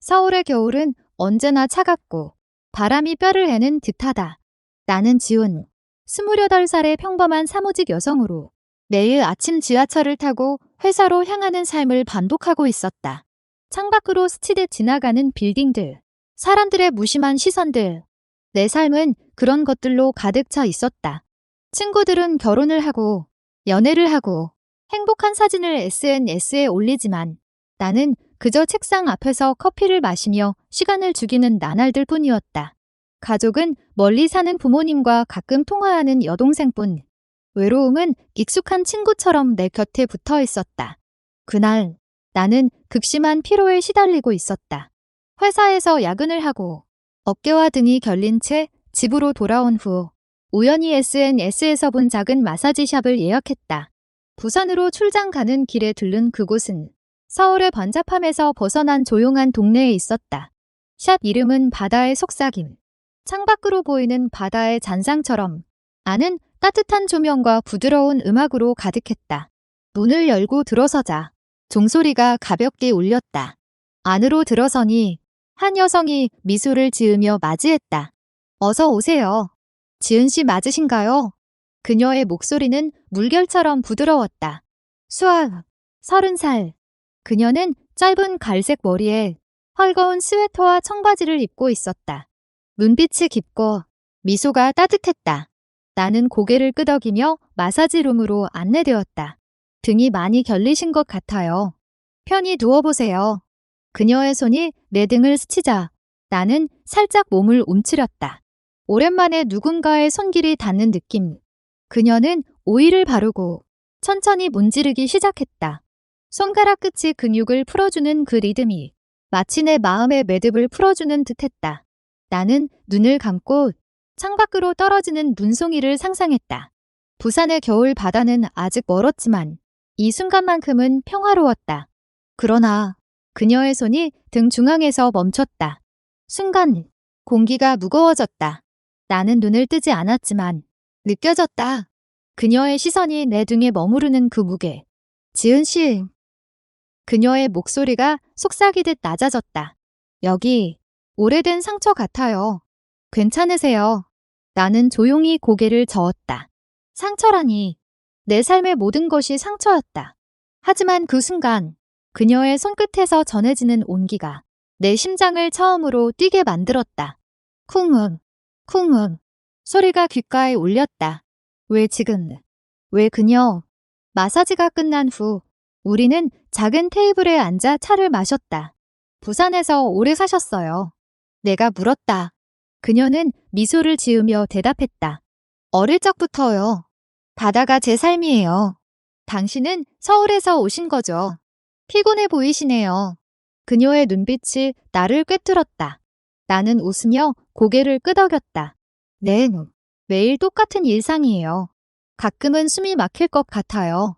서울의 겨울은 언제나 차갑고 바람이 뼈를 해는 듯하다. 나는 지훈, 28살의 평범한 사무직 여성으로 매일 아침 지하철을 타고 회사로 향하는 삶을 반복하고 있었다. 창밖으로 스치듯 지나가는 빌딩들, 사람들의 무심한 시선들. 내 삶은 그런 것들로 가득 차 있었다. 친구들은 결혼을 하고 연애를 하고 행복한 사진을 SNS에 올리지만 나는 그저 책상 앞에서 커피를 마시며 시간을 죽이는 나날들 뿐이었다. 가족은 멀리 사는 부모님과 가끔 통화하는 여동생뿐. 외로움은 익숙한 친구처럼 내 곁에 붙어 있었다. 그날 나는 극심한 피로에 시달리고 있었다. 회사에서 야근을 하고 어깨와 등이 결린 채 집으로 돌아온 후 우연히 SNS에서 본 작은 마사지 샵을 예약했다. 부산으로 출장 가는 길에 들른 그곳은 서울의 번잡함에서 벗어난 조용한 동네에 있었다. 샵 이름은 바다의 속삭임. 창밖으로 보이는 바다의 잔상처럼 안은 따뜻한 조명과 부드러운 음악으로 가득했다. 문을 열고 들어서자 종소리가 가볍게 울렸다. 안으로 들어서니 한 여성이 미소를 지으며 맞이했다. 어서 오세요. 지은 씨 맞으신가요? 그녀의 목소리는 물결처럼 부드러웠다. 수아, 30살. 그녀는 짧은 갈색 머리에 헐거운 스웨터와 청바지를 입고 있었다. 눈빛이 깊고 미소가 따뜻했다. 나는 고개를 끄덕이며 마사지룸으로 안내되었다. 등이 많이 결리신 것 같아요. 편히 누워보세요. 그녀의 손이 내 등을 스치자 나는 살짝 몸을 움츠렸다. 오랜만에 누군가의 손길이 닿는 느낌. 그녀는 오일을 바르고 천천히 문지르기 시작했다. 손가락 끝이 근육을 풀어주는 그 리듬이 마치 내 마음의 매듭을 풀어주는 듯했다. 나는 눈을 감고 창밖으로 떨어지는 눈송이를 상상했다. 부산의 겨울 바다는 아직 멀었지만 이 순간만큼은 평화로웠다. 그러나 그녀의 손이 등 중앙에서 멈췄다. 순간 공기가 무거워졌다. 나는 눈을 뜨지 않았지만 느껴졌다. 그녀의 시선이 내 등에 머무르는 그 무게. 지은 씨. 그녀의 목소리가 속삭이듯 낮아졌다. 여기 오래된 상처 같아요. 괜찮으세요? 나는 조용히 고개를 저었다. 상처라니. 내 삶의 모든 것이 상처였다. 하지만 그 순간 그녀의 손끝에서 전해지는 온기가 내 심장을 처음으로 뛰게 만들었다. 쿵응, 쿵응. 소리가 귓가에 울렸다. 왜 지금? 왜 그녀? 마사지가 끝난 후 우리는 작은 테이블에 앉아 차를 마셨다. 부산에서 오래 사셨어요. 내가 물었다. 그녀는 미소를 지으며 대답했다. 어릴 적부터요. 바다가 제 삶이에요. 당신은 서울에서 오신 거죠. 피곤해 보이시네요. 그녀의 눈빛이 나를 꿰뚫었다. 나는 웃으며 고개를 끄덕였다. 네, 매일 똑같은 일상이에요. 가끔은 숨이 막힐 것 같아요.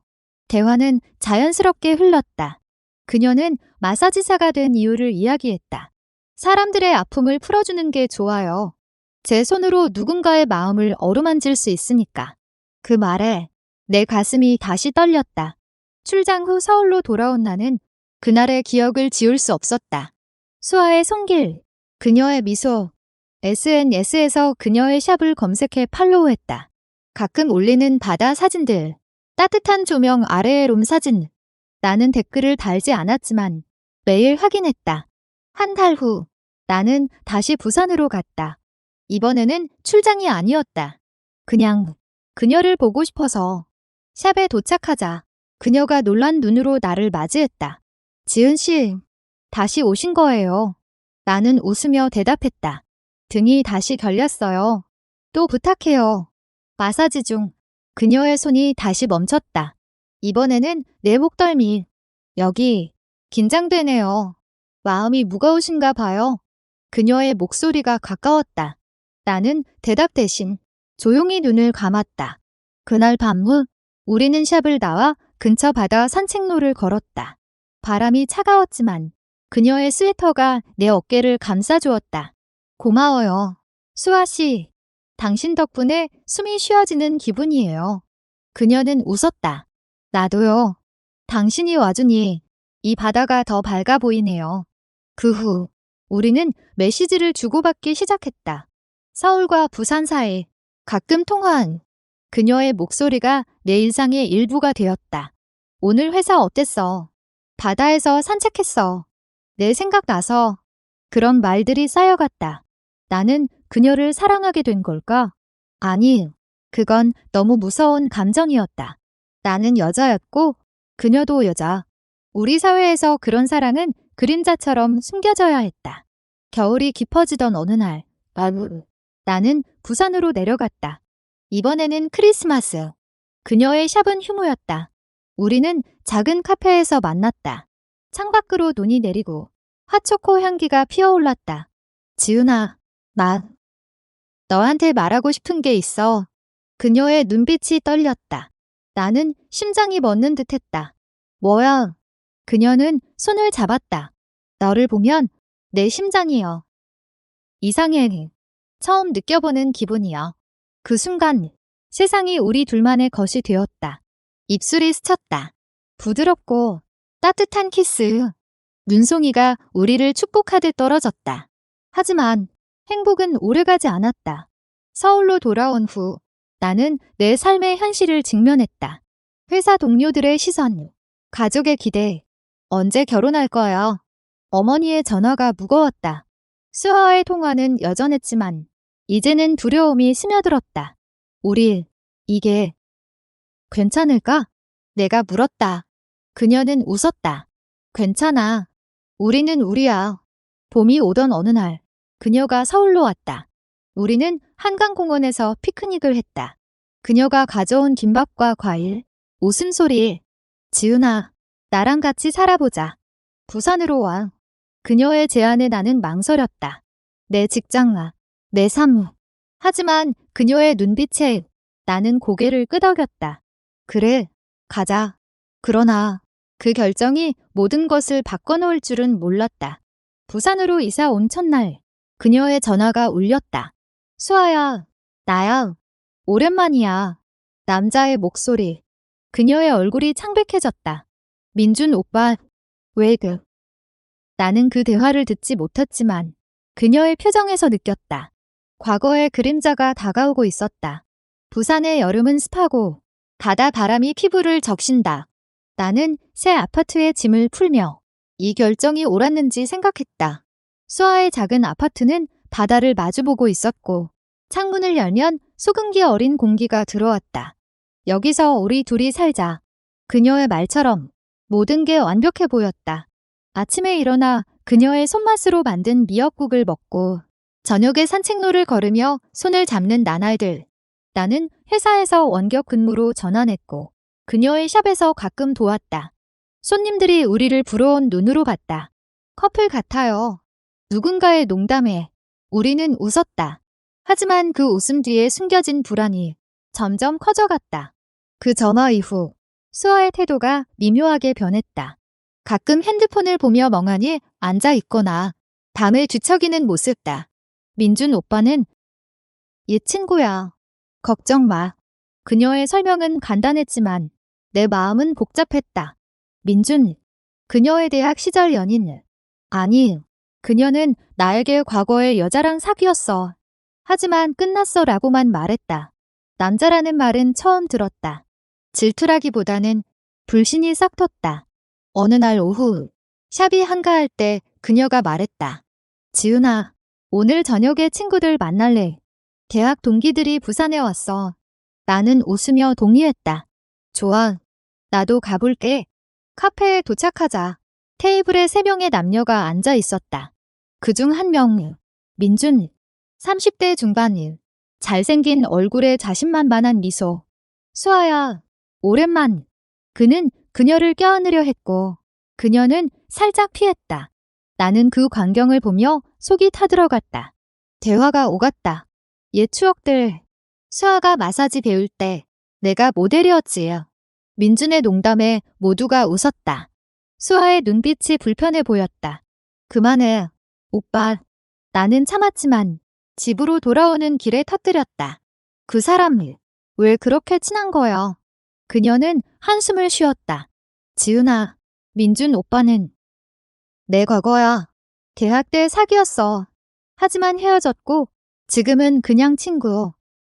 대화는 자연스럽게 흘렀다. 그녀는 마사지사가 된 이유를 이야기했다. 사람들의 아픔을 풀어주는 게 좋아요. 제 손으로 누군가의 마음을 어루만질 수 있으니까. 그 말에 내 가슴이 다시 떨렸다. 출장 후 서울로 돌아온 나는 그날의 기억을 지울 수 없었다. 수아의 손길, 그녀의 미소, SNS에서 그녀의 샵을 검색해 팔로우했다. 가끔 올리는 바다 사진들, 따뜻한 조명 아래의 롬 사진. 나는 댓글을 달지 않았지만 매일 확인했다. 한 달 후 나는 다시 부산으로 갔다. 이번에는 출장이 아니었다. 그냥 그녀를 보고 싶어서. 샵에 도착하자 그녀가 놀란 눈으로 나를 맞이했다. 지은 씨, 다시 오신 거예요. 나는 웃으며 대답했다. 등이 다시 결렸어요. 또 부탁해요. 마사지 중 그녀의 손이 다시 멈췄다. 이번에는 내 목덜미. 여기 긴장되네요. 마음이 무거우신가 봐요. 그녀의 목소리가 가까웠다. 나는 대답 대신 조용히 눈을 감았다. 그날 밤 우리는 샵을 나와 근처 바다 산책로를 걸었다. 바람이 차가웠지만 그녀의 스웨터가 내 어깨를 감싸주었다. 고마워요. 수아 씨. 당신 덕분에 숨이 쉬어지는 기분이에요. 그녀는 웃었다. 나도요. 당신이 와주니 이 바다가 더 밝아 보이네요. 그 후 우리는 메시지를 주고받기 시작했다. 서울과 부산 사이 가끔 통화한 그녀의 목소리가 내 일상의 일부가 되었다. 오늘 회사 어땠어? 바다에서 산책했어. 내 생각 나서. 그런 말들이 쌓여갔다. 나는 그녀를 사랑하게 된 걸까? 아니, 그건 너무 무서운 감정이었다. 나는 여자였고 그녀도 여자. 우리 사회에서 그런 사랑은 그림자처럼 숨겨져야 했다. 겨울이 깊어지던 어느 날, 나는 부산으로 내려갔다. 이번에는 크리스마스. 그녀의 샵은 휴무였다. 우리는 작은 카페에서 만났다. 창밖으로 눈이 내리고 핫초코 향기가 피어올랐다. 지은아, 나 너한테 말하고 싶은 게 있어. 그녀의 눈빛이 떨렸다. 나는 심장이 멎는 듯했다. 뭐야? 그녀는 손을 잡았다. 너를 보면 내 심장이여. 이상해. 처음 느껴보는 기분이여. 그 순간 세상이 우리 둘만의 것이 되었다. 입술이 스쳤다. 부드럽고 따뜻한 키스. 눈송이가 우리를 축복하듯 떨어졌다. 하지만 행복은 오래가지 않았다. 서울로 돌아온 후 나는 내 삶의 현실을 직면했다. 회사 동료들의 시선, 가족의 기대, 언제 결혼할 거야? 어머니의 전화가 무거웠다. 수아와의 통화는 여전했지만 이제는 두려움이 스며들었다. 우리, 이게 괜찮을까? 내가 물었다. 그녀는 웃었다. 괜찮아. 우리는 우리야. 봄이 오던 어느 날, 그녀가 서울로 왔다. 우리는 한강공원에서 피크닉을 했다. 그녀가 가져온 김밥과 과일, 웃음소리. 지은아, 나랑 같이 살아보자. 부산으로 와. 그녀의 제안에 나는 망설였다. 내 직장아, 내 삶. 하지만 그녀의 눈빛에 나는 고개를 끄덕였다. 그래, 가자. 그러나 그 결정이 모든 것을 바꿔놓을 줄은 몰랐다. 부산으로 이사 온 첫날, 그녀의 전화가 울렸다. 수아야, 나야. 오랜만이야. 남자의 목소리. 그녀의 얼굴이 창백해졌다. 민준 오빠, 나는 그 대화를 듣지 못했지만 그녀의 표정에서 느꼈다. 과거의 그림자가 다가오고 있었다. 부산의 여름은 습하고 바다 바람이 피부를 적신다. 나는 새 아파트의 짐을 풀며 이 결정이 옳았는지 생각했다. 수아의 작은 아파트는 바다를 마주보고 있었고 창문을 열면 소금기 어린 공기가 들어왔다. 여기서 우리 둘이 살자. 그녀의 말처럼 모든 게 완벽해 보였다. 아침에 일어나 그녀의 손맛으로 만든 미역국을 먹고 저녁에 산책로를 걸으며 손을 잡는 나날들. 나는 회사에서 원격 근무로 전환했고 그녀의 샵에서 가끔 도왔다. 손님들이 우리를 부러운 눈으로 봤다. 커플 같아요. 누군가의 농담에 우리는 웃었다. 하지만 그 웃음 뒤에 숨겨진 불안이 점점 커져갔다. 그 전화 이후 수아의 태도가 미묘하게 변했다. 가끔 핸드폰을 보며 멍하니 앉아 있거나 밤을 뒤척이는 모습다. 민준 오빠는 옛 친구야. 걱정 마. 그녀의 설명은 간단했지만 내 마음은 복잡했다. 민준, 그녀의 대학 시절 연인. 아니, 그녀는 나에게 과거의 여자랑 사귀었어. 하지만 끝났어 라고만 말했다. 남자라는 말은 처음 들었다. 질투라기보다는 불신이 싹 텄다. 어느 날 오후, 샵이 한가할 때 그녀가 말했다. 지은아, 오늘 저녁에 친구들 만날래. 대학 동기들이 부산에 왔어. 나는 웃으며 동의했다. 좋아. 나도 가볼게. 카페에 도착하자. 테이블에 3명의 남녀가 앉아 있었다. 그중 한 명, 민준, 30대 중반일. 잘생긴 얼굴에 자신만만한 미소. 수아야, 오랜만. 그는 그녀를 껴안으려 했고 그녀는 살짝 피했다. 나는 그 광경을 보며 속이 타들어갔다. 대화가 오갔다. 옛 추억들. 수아가 마사지 배울 때 내가 모델이었지. 민준의 농담에 모두가 웃었다. 수아의 눈빛이 불편해 보였다. 그만해. 오빠. 나는 참았지만 집으로 돌아오는 길에 터뜨렸다. 그 사람을 왜 그렇게 친한 거야? 그녀는 한숨을 쉬었다. 지은아, 민준 오빠는 내 과거야. 대학 때 사귀었어. 하지만 헤어졌고 지금은 그냥 친구.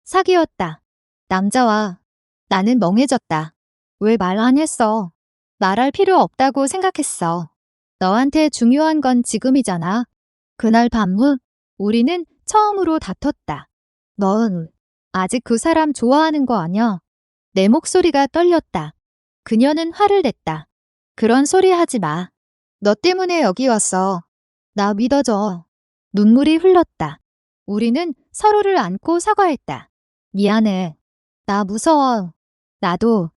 사귀었다. 남자와 나는 멍해졌다. 왜 말 안 했어? 말할 필요 없다고 생각했어. 너한테 중요한 건 지금이잖아. 그날 밤 우리는 처음으로 다퉜다. 넌 아직 그 사람 좋아하는 거 아냐? 내 목소리가 떨렸다. 그녀는 화를 냈다. 그런 소리 하지 마. 너 때문에 여기 왔어. 나 믿어줘. 눈물이 흘렀다. 우리는 서로를 안고 사과했다. 미안해. 나 무서워. 나도.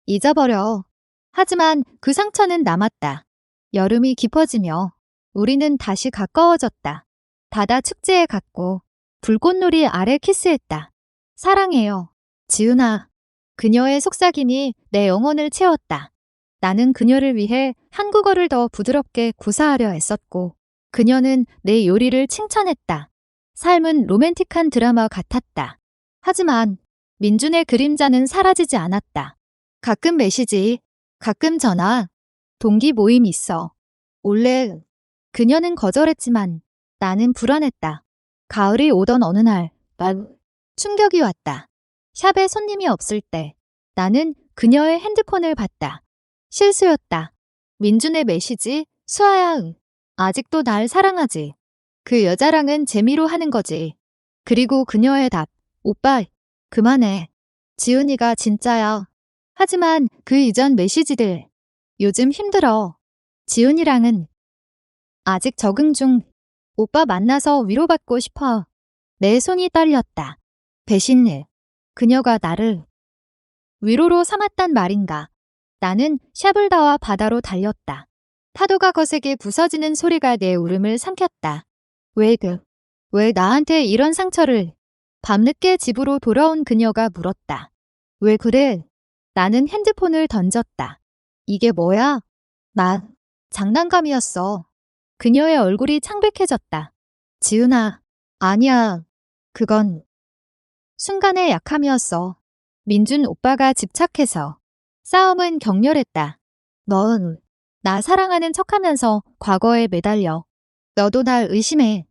잊어버려. 하지만 그 상처는 남았다. 여름이 깊어지며 우리는 다시 가까워졌다. 바다 축제에 갔고 불꽃놀이 아래 키스했다. 사랑해요. 지은아. 그녀의 속삭임이 내 영혼을 채웠다. 나는 그녀를 위해 한국어를 더 부드럽게 구사하려 애썼고 그녀는 내 요리를 칭찬했다. 삶은 로맨틱한 드라마 같았다. 하지만 민준의 그림자는 사라지지 않았다. 가끔 메시지, 가끔 전화, 동기 모임 있어. 원래 그녀는 거절했지만 나는 불안했다. 가을이 오던 어느 날, 충격이 왔다. 샵에 손님이 없을 때 나는 그녀의 핸드폰을 봤다. 실수였다. 민준의 메시지, 수아야 응. 아직도 날 사랑하지. 그 여자랑은 재미로 하는 거지. 그리고 그녀의 답, 오빠, 그만해. 지은이가 진짜야. 하지만 그 이전 메시지들, 요즘 힘들어. 지은이랑은 아직 적응 중. 오빠 만나서 위로받고 싶어. 내 손이 떨렸다. 배신을. 그녀가 나를 위로로 삼았단 말인가. 나는 샤블다와 바다로 달렸다. 파도가 거세게 부서지는 소리가 내 울음을 삼켰다. 왜 나한테 이런 상처를? 밤늦게 집으로 돌아온 그녀가 물었다. 왜 그래? 나는 핸드폰을 던졌다. 이게 뭐야? 장난감이었어. 그녀의 얼굴이 창백해졌다. 지은아, 아니야. 그건 순간의 약함이었어. 민준 오빠가 집착해서. 싸움은 격렬했다. 넌 나 사랑하는 척하면서 과거에 매달려. 너도 날 의심해.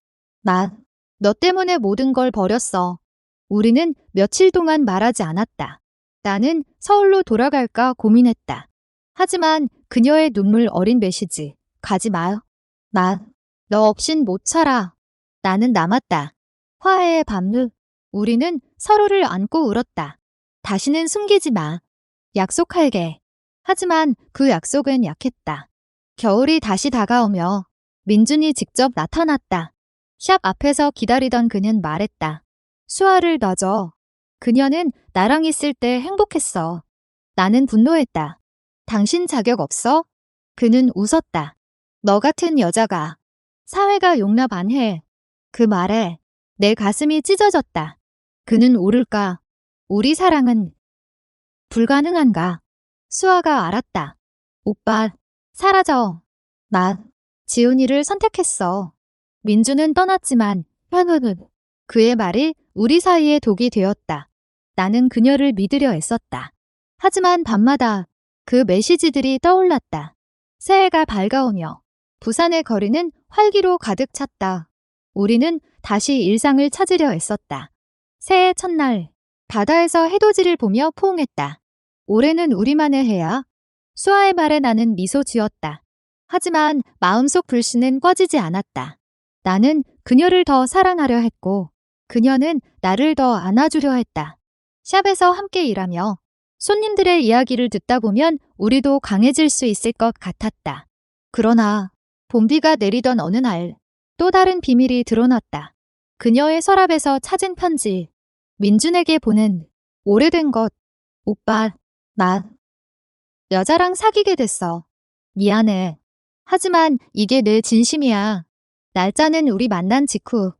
너 때문에 모든 걸 버렸어. 우리는 며칠 동안 말하지 않았다. 나는 서울로 돌아갈까 고민했다. 하지만 그녀의 눈물 어린 메시지. 가지 마. 너 없인 못 살아. 나는 남았다. 화해의 밤 우리는 서로를 안고 울었다. 다시는 숨기지 마. 약속할게. 하지만 그 약속은 약했다. 겨울이 다시 다가오며 민준이 직접 나타났다. 샵 앞에서 기다리던 그는 말했다. 수아를 놔줘. 그녀는 나랑 있을 때 행복했어. 나는 분노했다. 당신 자격 없어? 그는 웃었다. 너 같은 여자가 사회가 용납 안 해. 그 말에 내 가슴이 찢어졌다. 그는 오를까? 우리 사랑은 불가능한가? 수아가 알았다. 오빠, 사라져. 지은이를 선택했어. 민주는 떠났지만, 그의 말이 우리 사이에 독이 되었다. 나는 그녀를 믿으려 애썼다. 하지만 밤마다 그 메시지들이 떠올랐다. 새해가 밝아오며 부산의 거리는 활기로 가득 찼다. 우리는 다시 일상을 찾으려 애썼다. 새해 첫날, 바다에서 해돋이를 보며 포옹했다. 올해는 우리만의 해야. 수아의 말에 나는 미소 지었다. 하지만 마음속 불씨는 꺼지지 않았다. 나는 그녀를 더 사랑하려 했고 그녀는 나를 더 안아주려 했다. 샵에서 함께 일하며 손님들의 이야기를 듣다 보면 우리도 강해질 수 있을 것 같았다. 그러나 봄비가 내리던 어느 날 또 다른 비밀이 드러났다. 그녀의 서랍에서 찾은 편지. 민준에게 보낸 오래된 것. 오빠, 나 여자랑 사귀게 됐어. 미안해. 하지만 이게 내 진심이야. 날짜는 우리 만난 직후.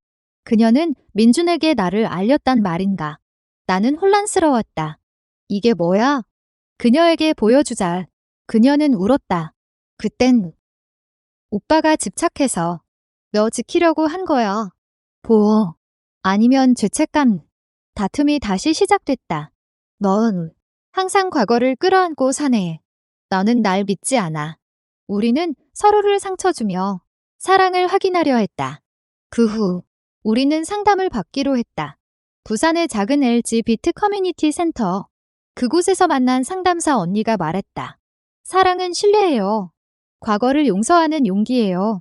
그녀는 민준에게 나를 알렸단 말인가. 나는 혼란스러웠다. 이게 뭐야? 그녀에게 보여주자. 그녀는 울었다. 그땐 오빠가 집착해서 너 지키려고 한 거야. 보호. 아니면 죄책감. 다툼이 다시 시작됐다. 넌 항상 과거를 끌어안고 사네. 너는 날 믿지 않아. 우리는 서로를 상처 주며 사랑을 확인하려 했다. 그 후 우리는 상담을 받기로 했다. 부산의 작은 LG 비트 커뮤니티 센터. 그곳에서 만난 상담사 언니가 말했다. 사랑은 신뢰예요. 과거를 용서하는 용기예요.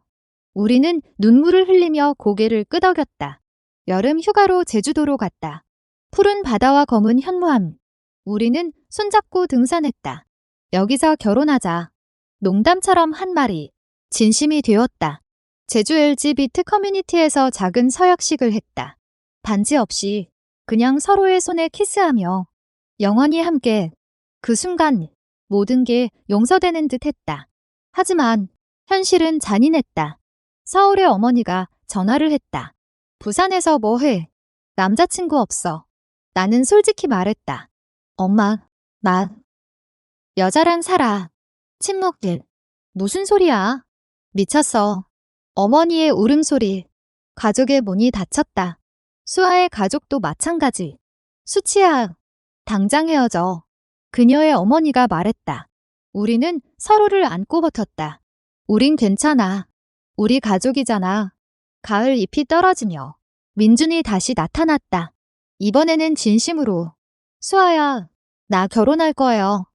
우리는 눈물을 흘리며 고개를 끄덕였다. 여름 휴가로 제주도로 갔다. 푸른 바다와 검은 현무암. 우리는 손잡고 등산했다. 여기서 결혼하자. 농담처럼 한 말이 진심이 되었다. 제주 LGBT 커뮤니티에서 작은 서약식을 했다. 반지 없이 그냥 서로의 손에 키스하며 영원히 함께. 그 순간 모든 게 용서되는 듯 했다. 하지만 현실은 잔인했다. 서울의 어머니가 전화를 했다. 부산에서 뭐 해? 남자친구 없어. 나는 솔직히 말했다. 엄마, 나 여자랑 살아. 침묵들. 무슨 소리야? 미쳤어. 어머니의 울음소리. 가족의 문이 닫혔다. 수아의 가족도 마찬가지. 수치야, 당장 헤어져. 그녀의 어머니가 말했다. 우리는 서로를 안고 버텼다. 우린 괜찮아. 우리 가족이잖아. 가을 잎이 떨어지며 민준이 다시 나타났다. 이번에는 진심으로. 수아야, 나 결혼할 거예요.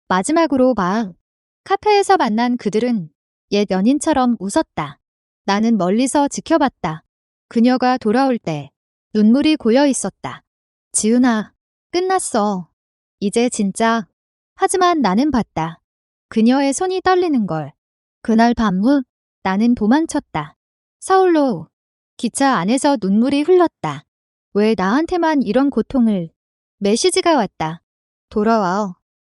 마지막으로 막. 카페에서 만난 그들은 옛 연인처럼 웃었다. 나는 멀리서 지켜봤다. 그녀가 돌아올 때 눈물이 고여 있었다. 지훈아, 끝났어. 이제 진짜. 하지만 나는 봤다. 그녀의 손이 떨리는 걸. 그날 밤 후 나는 도망쳤다. 서울로. 기차 안에서 눈물이 흘렀다. 왜 나한테만 이런 고통을. 메시지가 왔다. 돌아와요.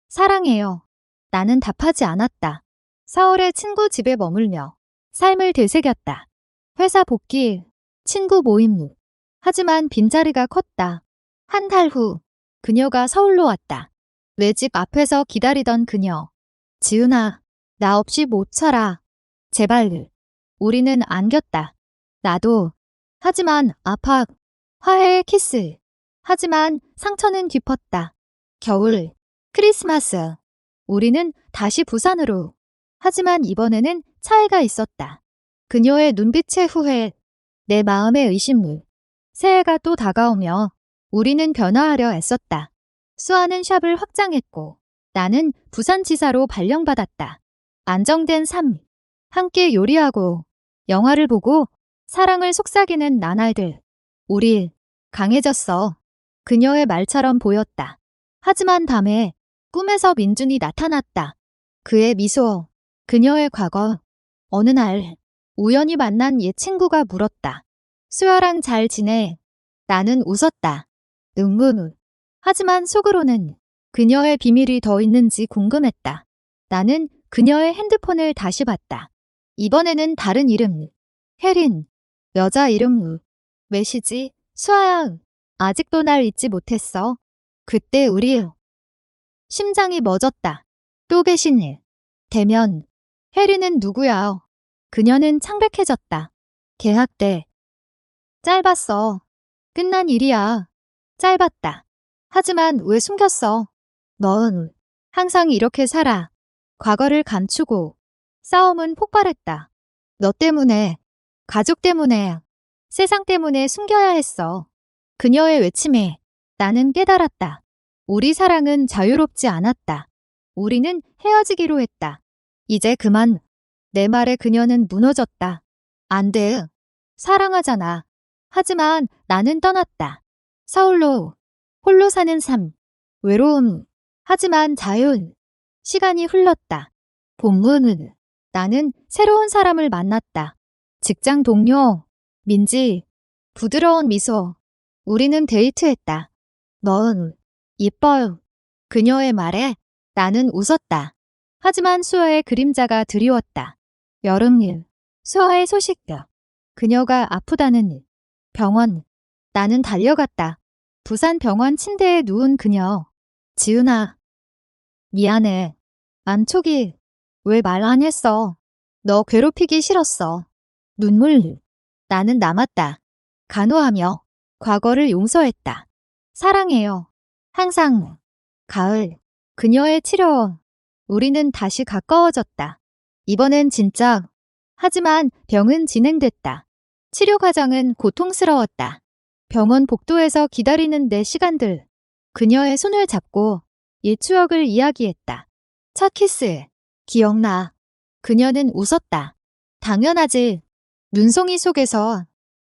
사랑해요. 나는 답하지 않았다. 서울의 친구 집에 머물며 삶을 되새겼다. 회사 복귀, 친구 모임. 하지만 빈자리가 컸다. 한 달 후 그녀가 서울로 왔다. 내 집 앞에서 기다리던 그녀. 지은아, 나 없이 못 살아. 제발. 우리는 안겼다. 나도. 하지만 아파. 화해의 키스. 하지만 상처는 깊었다. 겨울, 크리스마스. 우리는 다시 부산으로. 하지만 이번에는 차이가 있었다. 그녀의 눈빛의 후회, 내 마음의 의심물. 새해가 또 다가오며 우리는 변화하려 애썼다. 수아는 샵을 확장했고 나는 부산지사로 발령받았다. 안정된 삶, 함께 요리하고 영화를 보고 사랑을 속삭이는 나날들. 우리 강해졌어. 그녀의 말처럼 보였다. 하지만 밤에 꿈에서 민준이 나타났다. 그의 미소, 그녀의 과거. 어느 날 우연히 만난 옛 친구가 물었다. 수아랑 잘 지내? 나는 웃었다. 눈물. 하지만 속으로는 그녀의 비밀이 더 있는지 궁금했다. 나는 그녀의 핸드폰을 다시 봤다. 이번에는 다른 이름. 혜린. 여자 이름. 메시지. 수아야. 아직도 날 잊지 못했어. 그때 우리. 심장이 멎었다. 또 배신일. 대면. 혜린은 누구야? 그녀는 창백해졌다. 계약 때. 짧았어. 끝난 일이야. 짧았다. 하지만 왜 숨겼어? 넌 항상 이렇게 살아. 과거를 감추고. 싸움은 폭발했다. 너 때문에. 가족 때문에. 세상 때문에 숨겨야 했어. 그녀의 외침에 나는 깨달았다. 우리 사랑은 자유롭지 않았다. 우리는 헤어지기로 했다. 이제 그만. 내 말에 그녀는 무너졌다. 안 돼. 사랑하잖아. 하지만 나는 떠났다. 서울로. 홀로 사는 삶. 외로움. 하지만 자유. 시간이 흘렀다. 봄문. 나는 새로운 사람을 만났다. 직장 동료. 민지. 부드러운 미소. 우리는 데이트했다. 넌 이뻐요. 그녀의 말에 나는 웃었다. 하지만 수아의 그림자가 드리웠다. 여름일. 수아의 소식표. 그녀가 아프다는 일. 병원. 나는 달려갔다. 부산 병원 침대에 누운 그녀. 지은아. 미안해. 암초기. 왜 말 안 했어? 너 괴롭히기 싫었어. 눈물. 나는 남았다. 간호하며 과거를 용서했다. 사랑해요. 항상. 가을. 그녀의 치료. 우리는 다시 가까워졌다. 이번엔 진짜 하지만 병은 진행됐다. 치료 과정은 고통스러웠다. 병원 복도에서 기다리는 내 시간들. 그녀의 손을 잡고 옛 추억을 이야기했다. 첫 키스. 기억나. 그녀는 웃었다. 당연하지. 눈송이 속에서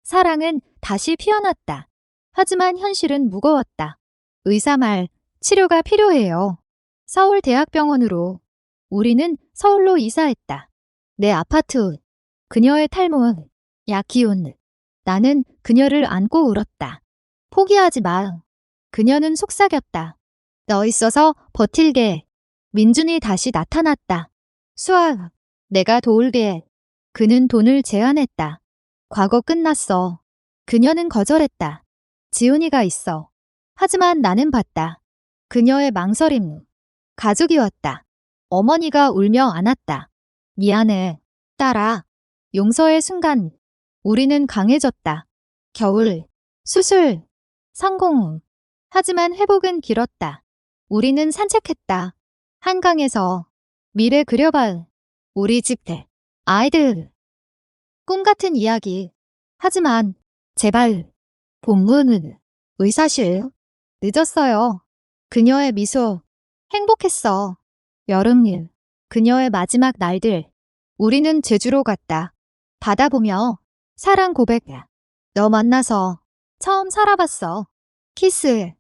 사랑은 다시 피어났다. 하지만 현실은 무거웠다. 의사 말, 치료가 필요해요. 서울대학병원으로. 우리는 서울로 이사했다. 내 아파트. 그녀의 탈모. 약 기운. 나는 그녀를 안고 울었다. 포기하지 마. 그녀는 속삭였다. 너 있어서 버틸게. 민준이 다시 나타났다. 수아, 내가 도울게. 그는 돈을 제안했다. 과거 끝났어. 그녀는 거절했다. 지훈이가 있어. 하지만 나는 봤다. 그녀의 망설임. 가족이 왔다. 어머니가 울며 안았다. 미안해. 딸아. 용서의 순간. 우리는 강해졌다. 겨울. 수술. 성공. 하지만 회복은 길었다. 우리는 산책했다. 한강에서. 미래 그려봐. 우리 집들. 아이들. 꿈 같은 이야기. 하지만 제발. 본문은 의사실. 늦었어요. 그녀의 미소. 행복했어. 여름일. 그녀의 마지막 날들. 우리는 제주로 갔다. 바다 보며 사랑 고백. 너 만나서 처음 살아봤어. 키스.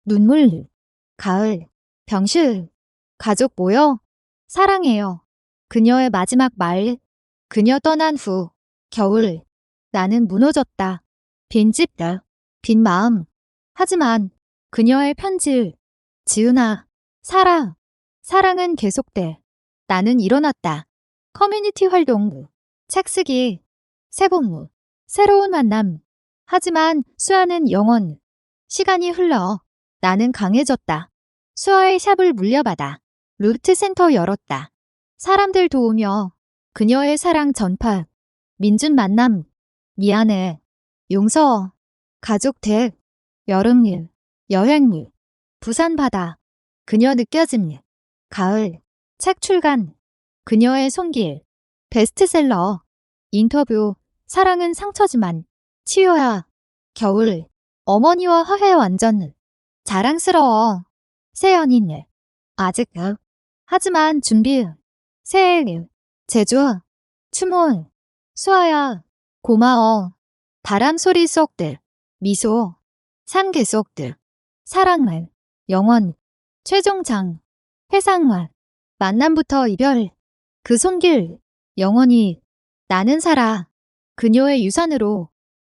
눈물. 가을. 병실. 가족 모여. 사랑해요. 그녀의 마지막 말. 그녀 떠난 후. 겨울. 나는 무너졌다. 빈집. 빈 마음. 하지만 그녀의 편지. 지은아. 살아. 사랑은 계속돼. 나는 일어났다. 커뮤니티 활동. 책 쓰기. 세복무. 새로운 만남. 하지만 수아는 영원. 시간이 흘러. 나는 강해졌다. 수아의 샵을 물려받아. 루트 센터 열었다. 사람들 도우며 그녀의 사랑 전파. 민준 만남. 미안해. 용서. 가족 댁. 여름일. 여행일. 부산 바다. 그녀 느껴짐. 가을. 책 출간. 그녀의 손길. 베스트셀러. 인터뷰. 사랑은 상처지만 치유야. 겨울. 어머니와 화해 완전. 자랑스러워. 새 연인. 아직. 하지만 준비. 새해. 제주. 추모. 수아야. 고마워. 바람 소리 속들. 미소. 삶 계속들. 사랑말. 영원. 최종장. 회상말. 만남부터 이별. 그 손길. 영원히. 나는 살아. 그녀의 유산으로